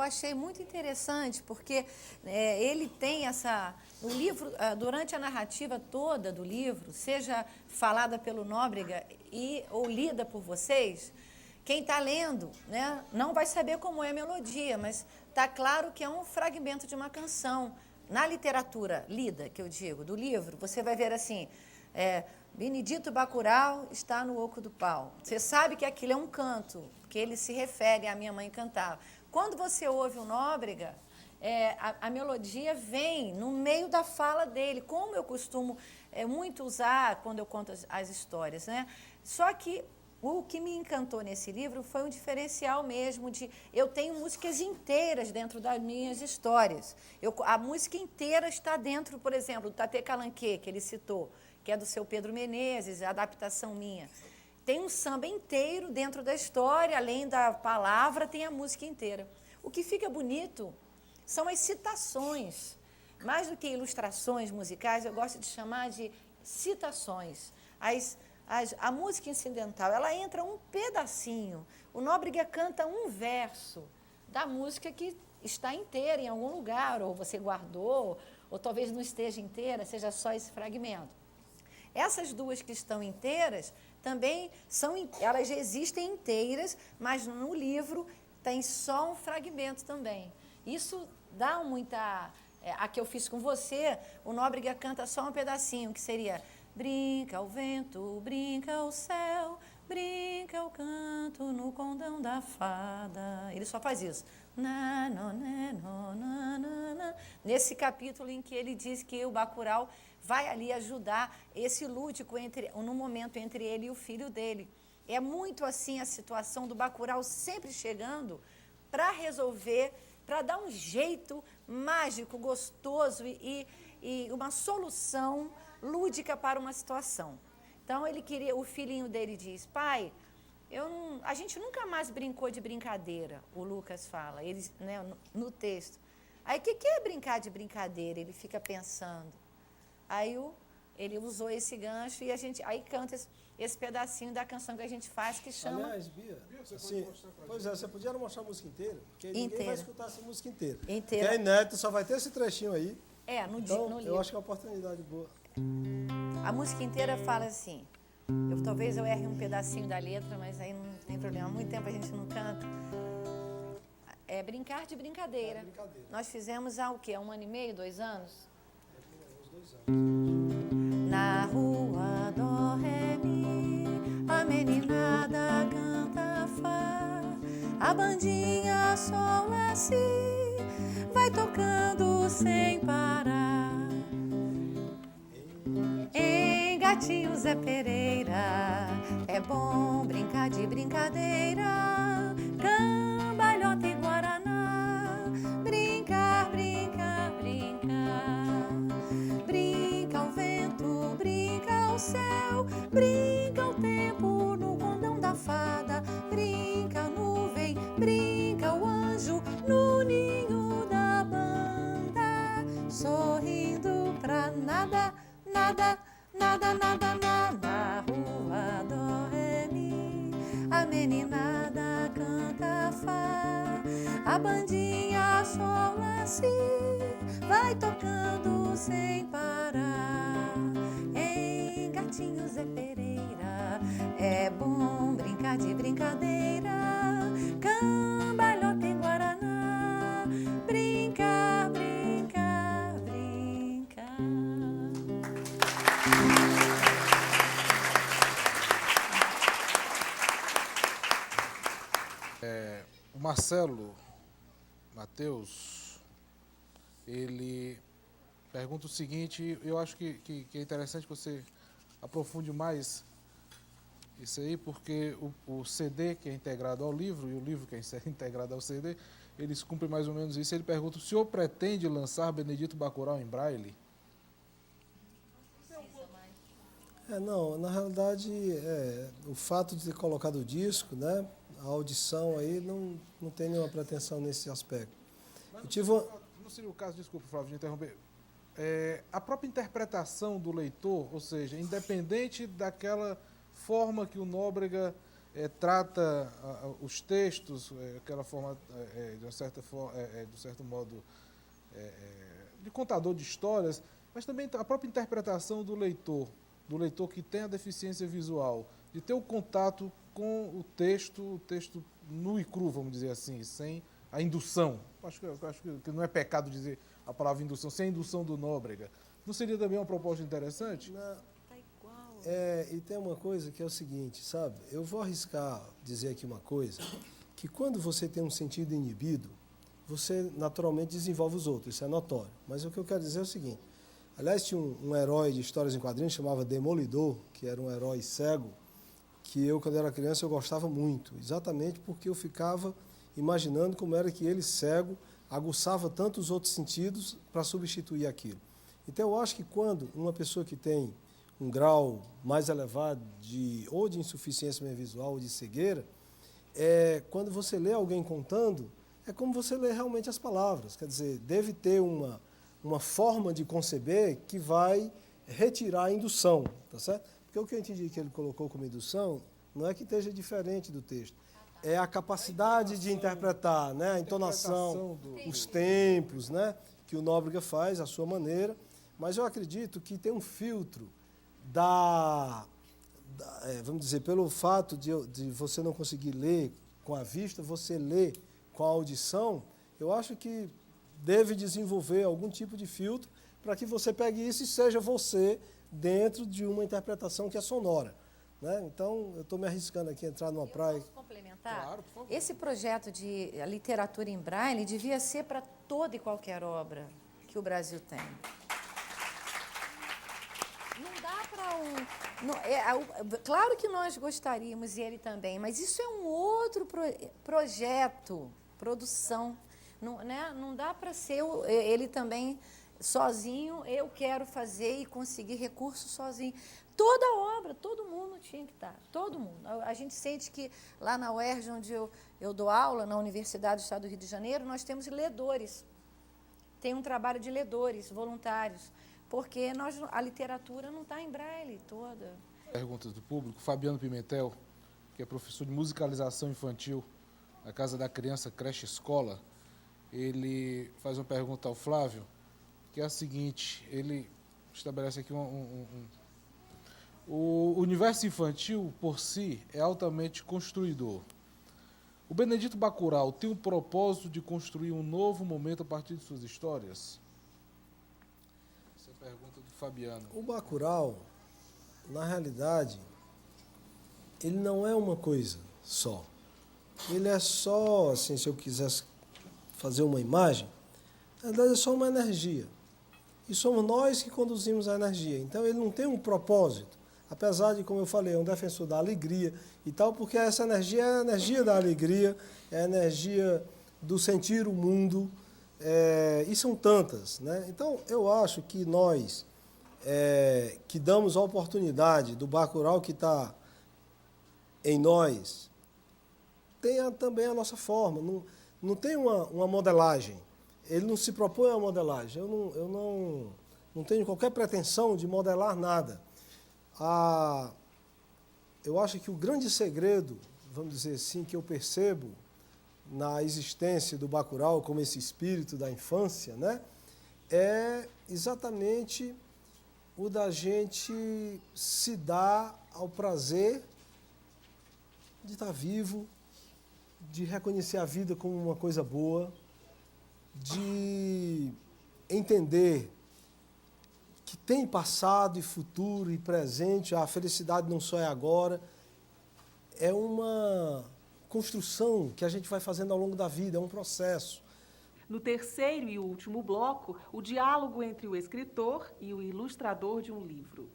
achei muito interessante, porque ele tem o livro, durante a narrativa toda do livro, seja falada pelo Nóbrega ou lida por vocês, quem está lendo, né, não vai saber como é a melodia, mas está claro que é um fragmento de uma canção. Na literatura lida, que eu digo, do livro, você vai ver assim, Benedito Bacurau está no oco do pau. Você sabe que aquilo é um canto, que ele se refere à minha mãe cantava. Quando você ouve o Nóbrega, a melodia vem no meio da fala dele, como eu costumo muito usar quando eu conto as histórias, né? Só que o que me encantou nesse livro foi um diferencial mesmo de... Eu tenho músicas inteiras dentro das minhas histórias. A música inteira está dentro, por exemplo, do Tatê Calanquê, que ele citou, que é do seu Pedro Menezes, a adaptação minha. Tem um samba inteiro dentro da história, além da palavra, tem a música inteira. O que fica bonito são as citações. Mais do que ilustrações musicais, eu gosto de chamar de citações. A música incidental, ela entra um pedacinho. O Nóbrega canta um verso da música que está inteira em algum lugar, ou você guardou, ou talvez não esteja inteira, seja só esse fragmento. Essas duas que estão inteiras, também elas existem inteiras, mas no livro tem só um fragmento também. Isso dá muita... a que eu fiz com você, o Nóbrega canta só um pedacinho, que seria... Brinca o vento, brinca o céu, brinca o canto no condão da fada. Ele só faz isso. Nesse capítulo em que ele diz que o Bacurau vai ali ajudar esse lúdico no momento entre ele e o filho dele. É muito assim a situação do Bacurau sempre chegando para resolver, para dar um jeito mágico, gostoso e uma solução lúdica para uma situação. Então, o filhinho dele diz, pai, a gente nunca mais brincou de brincadeira, o Lucas fala, né, no texto. Aí, o que é brincar de brincadeira? Ele fica pensando. Aí, ele usou esse gancho e aí canta esse pedacinho da canção que a gente faz, que chama... Aliás, Bia, você podia mostrar a música inteira? Porque ninguém vai escutar essa música inteira. Que é inédito, só vai ter esse trechinho aí. No livro. Eu acho que é uma oportunidade boa. A música inteira fala assim, talvez eu erre um pedacinho da letra, mas aí não tem problema, há muito tempo a gente não canta. É brincar de brincadeira. Nós fizemos há o quê? 1 ano e meio, 2 anos? Uns 2 anos. Na rua do ré mi, a meninada canta fá, a bandinha sol lá si, vai tocando sem parar. Em Gatinho Zé Pereira, é bom brincar de brincadeira, cambalhota e guaraná, brincar, brincar, brincar. Brinca o vento, brinca o céu, brinca o tempo no condão da fada, brinca a nuvem, brinca o anjo no ninho da banda, sorrindo pra nada, nada, nada, nada, nada. Na rua do ré mi, a meninada canta fá, a bandinha sol lá si, vai tocando sem parar. Em Gatinho Zé Pereira, é bom brincar de brincadeira, cambalhota e guaraná, brincar, brincar, brincar. O Marcelo Mateus, ele pergunta o seguinte, eu acho que é interessante que você aprofunde mais isso aí, porque o CD que é integrado ao livro e o livro que é integrado ao CD, eles cumprem mais ou menos isso. Ele pergunta, o senhor pretende lançar Benedito Bacurau em braille? Não, na realidade, o fato de ter colocado o disco, né, a audição aí, não tem nenhuma pretensão nesse aspecto. Não seria o caso, desculpa, Flávio, de interromper, a própria interpretação do leitor, ou seja, independente daquela forma que o Nóbrega trata os textos, aquela forma, de certo modo, de contador de histórias, mas também a própria interpretação do leitor que tem a deficiência visual, de ter o contato com o texto nu e cru, vamos dizer assim, sem a indução. Acho que não é pecado dizer a palavra indução, sem a indução do Nóbrega. Não seria também uma proposta interessante? Tá igual. E tem uma coisa que é o seguinte, sabe? Eu vou arriscar dizer aqui uma coisa, que quando você tem um sentido inibido, você naturalmente desenvolve os outros, isso é notório. Mas o que eu quero dizer é o seguinte, aliás, tinha um herói de histórias em quadrinhos, chamava Demolidor, que era um herói cego, que eu, quando era criança, eu gostava muito, exatamente porque eu ficava imaginando como era que ele, cego, aguçava tantos outros sentidos para substituir aquilo. Então, eu acho que quando uma pessoa que tem um grau mais elevado ou de insuficiência visual ou de cegueira, quando você lê alguém contando, é como você lê realmente as palavras. Quer dizer, deve ter uma forma de conceber que vai retirar a indução, tá certo? Porque o que eu entendi que ele colocou como indução não é que esteja diferente do texto, é a capacidade de interpretar, né? A entonação, os tempos, né? Que o Nóbrega faz, à sua maneira, mas eu acredito que tem um filtro vamos dizer, pelo fato de você não conseguir ler com a vista, você lê com a audição, eu acho que deve desenvolver algum tipo de filtro para que você pegue isso e seja você dentro de uma interpretação que é sonora. Né? Então, eu estou me arriscando aqui a entrar numa praia. Posso complementar? Claro, por favor. Esse projeto de literatura em braille devia ser para toda e qualquer obra que o Brasil tem. Não dá para claro que nós gostaríamos, e ele também, mas isso é um outro projeto, produção. Não dá para ser ele também sozinho, eu quero fazer e conseguir recursos sozinho. Toda obra, todo mundo tinha que estar, todo mundo. A gente sente que lá na UERJ, onde eu dou aula, na Universidade do Estado do Rio de Janeiro, nós temos ledores. Tem um trabalho de ledores voluntários, porque a literatura não está em braille toda. Perguntas do público. Fabiano Pimentel, que é professor de musicalização infantil na Casa da Criança, creche escola, ele faz uma pergunta ao Flávio, que é a seguinte, ele estabelece aqui o universo infantil, por si, é altamente construidor. O Benedito Bacurau tem o propósito de construir um novo momento a partir de suas histórias? Essa é a pergunta do Fabiano. O Bacurau, na realidade, ele não é uma coisa só. Ele é só, assim, se eu quisesse fazer uma imagem, na verdade é só uma energia. E somos nós que conduzimos a energia. Então, ele não tem um propósito. Apesar de, como eu falei, é um defensor da alegria e tal, porque essa energia é a energia da alegria, é a energia do sentir o mundo, e são tantas. Né? Então, eu acho que nós, que damos a oportunidade do Bacurau que está em nós, tenha também a nossa forma. Não tem uma modelagem. Ele não se propõe a modelagem. Eu não tenho qualquer pretensão de modelar nada. Eu acho que o grande segredo, vamos dizer assim, que eu percebo na existência do Bacurau como esse espírito da infância, né, é exatamente o da gente se dar ao prazer de estar vivo, de reconhecer a vida como uma coisa boa, de entender que tem passado e futuro e presente, a felicidade não só é agora, é uma construção que a gente vai fazendo ao longo da vida, é um processo. No terceiro e último bloco, o diálogo entre o escritor e o ilustrador de um livro.